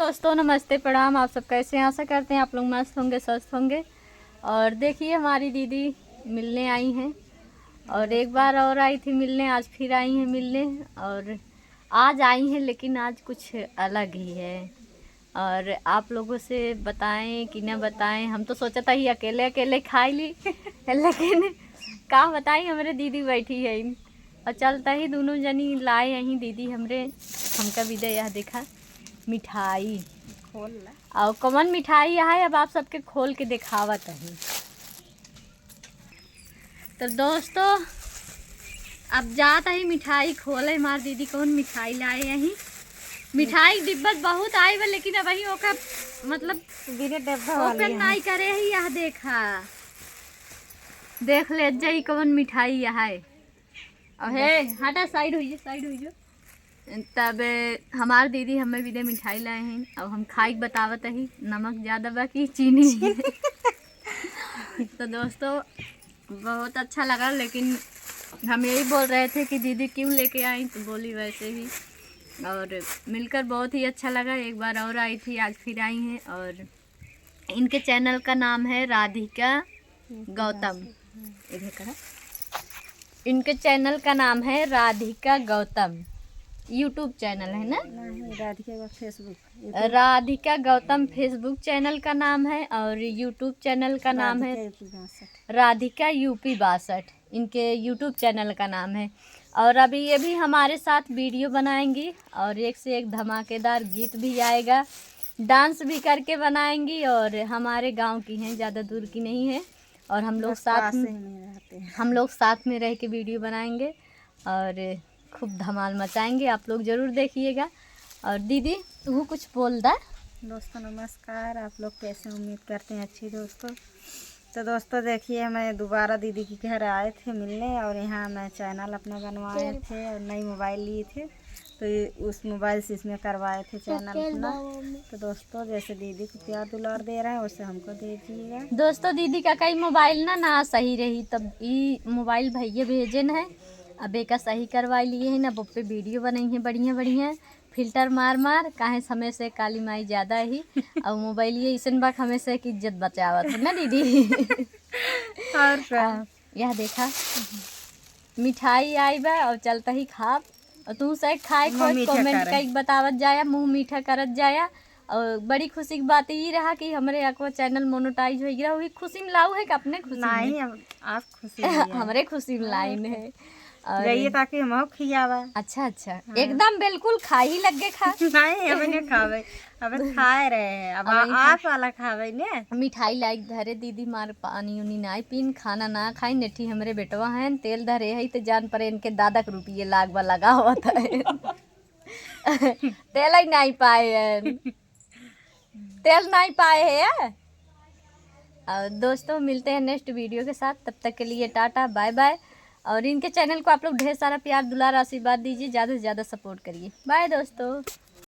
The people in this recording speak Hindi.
दोस्तों नमस्ते प्रणाम। आप सब कैसे हैं? आशा करते हैं आप लोग मस्त होंगे, स्वस्थ होंगे। और देखिए हमारी दीदी मिलने आई हैं और एक बार और आई थी मिलने, आज फिर आई हैं मिलने। और आज आई हैं लेकिन आज कुछ अलग ही है और आप लोगों से बताएं कि ना बताएं। हम तो सोचा था ही अकेले अकेले खाई ली लेकिन का बताई हमारे दीदी बैठी है और चलता ही दोनों जनी लाए यहीं दीदी हमरे हमका भी दे। यह देखा मिठाई खोल और कौन मिठाई है अब आप सबके खोल के दिखावत है। तो दोस्तों अब जाता ही मिठाई खोले हमार दीदी कौन मिठाई लाए यहीं। मिठाई डिब्बा बहुत आई बा लेकिन अब वही ओका मतलब ओका नहीं करे ही। यह देखा देख ले जाई कौन मिठाई यह है। अहे हटा साइड हुई साइड हुई। तब हमार दीदी हमें भी दे मिठाई लाए हैं। अब हम खाई बतावत ही नमक ज़्यादा बा कि चीनी तो दोस्तों बहुत अच्छा लगा लेकिन हम यही बोल रहे थे कि दीदी क्यों लेके आई, तो बोली वैसे ही। और मिलकर बहुत ही अच्छा लगा। एक बार और आई थी, आज फिर आई हैं। और इनके चैनल का नाम है राधिका गौतम। इधर करा, इनके चैनल का नाम है राधिका गौतम। यूट्यूब चैनल है ना, राधिका गौतम फेसबुक चैनल का नाम है और यूट्यूब चैनल का नाम है राधिका यूपी 62। इनके यूट्यूब चैनल का नाम है। और अभी ये भी हमारे साथ वीडियो बनाएंगी और एक से एक धमाकेदार गीत भी आएगा, डांस भी करके बनाएंगी। और हमारे गांव की हैं, ज़्यादा दूर की नहीं है। और हम लोग साथ में रह के वीडियो बनाएंगे और खूब धमाल मचाएंगे। आप लोग ज़रूर देखिएगा। और दीदी तू कुछ बोल दा। दोस्तों नमस्कार, आप लोग कैसे? उम्मीद करते हैं अच्छी। तो दोस्तों देखिए मैं दोबारा दीदी के घर आए थे मिलने और यहाँ मैं चैनल अपना बनवाए थे और नई मोबाइल लिए थे तो उस मोबाइल से इसमें करवाए थे चैनल अपना। तो दोस्तों जैसे दीदी को प्यार दुलार दे रहा है वैसे हमको दे दीजिएगा। दोस्तों दीदी का कई मोबाइल ना सही रही तब ये मोबाइल भैया भेजे न है। अब एक सही करवा लिए है ना, पे वीडियो बनाई है बढ़िया बढ़िया फिल्टर मार मार काहे समय से काली माई ज़्यादा ही और मोबाइल ये इसन बाक हमेशा की इज्जत बचावत है ना दीदी और यह देखा मिठाई आई बा और चलता ही खाब और तू से खाए खोज कमेंट कई बतावत जाया, मुँह मीठा करत जाया। और बड़ी खुशी की बात ये रहा कि हमारे आपको चैनल मोनेटाइज हो गया। वही खुशी में लाऊ है कि अपने खुशी नहीं आप खुशी हमारे खुशी में लाइन है और ये ताकि हम खियावा। अच्छा एकदम बिल्कुल खा ही लग गए खा नहीं अब नहीं खावे, अब खाए रहे हैं। अब आप वाला खावे ने मिठाई लाइक धरे दीदी मार पानी उनी ना पीन खाना ना खाई नेठी हमरे बेटवा हैं तेल धरे है तो जान परे इनके दादा के रुपये लाग बा लगा हुआ था तेल ही नहीं पाए तेल नहीं पाए है। और दोस्तों मिलते हैं नेक्स्ट वीडियो के साथ, तब तक के लिए टाटा बाय बाय। और इनके चैनल को आप लोग ढेर सारा प्यार दुलार आशीर्वाद दीजिए, ज़्यादा से ज़्यादा सपोर्ट करिए। बाय दोस्तों।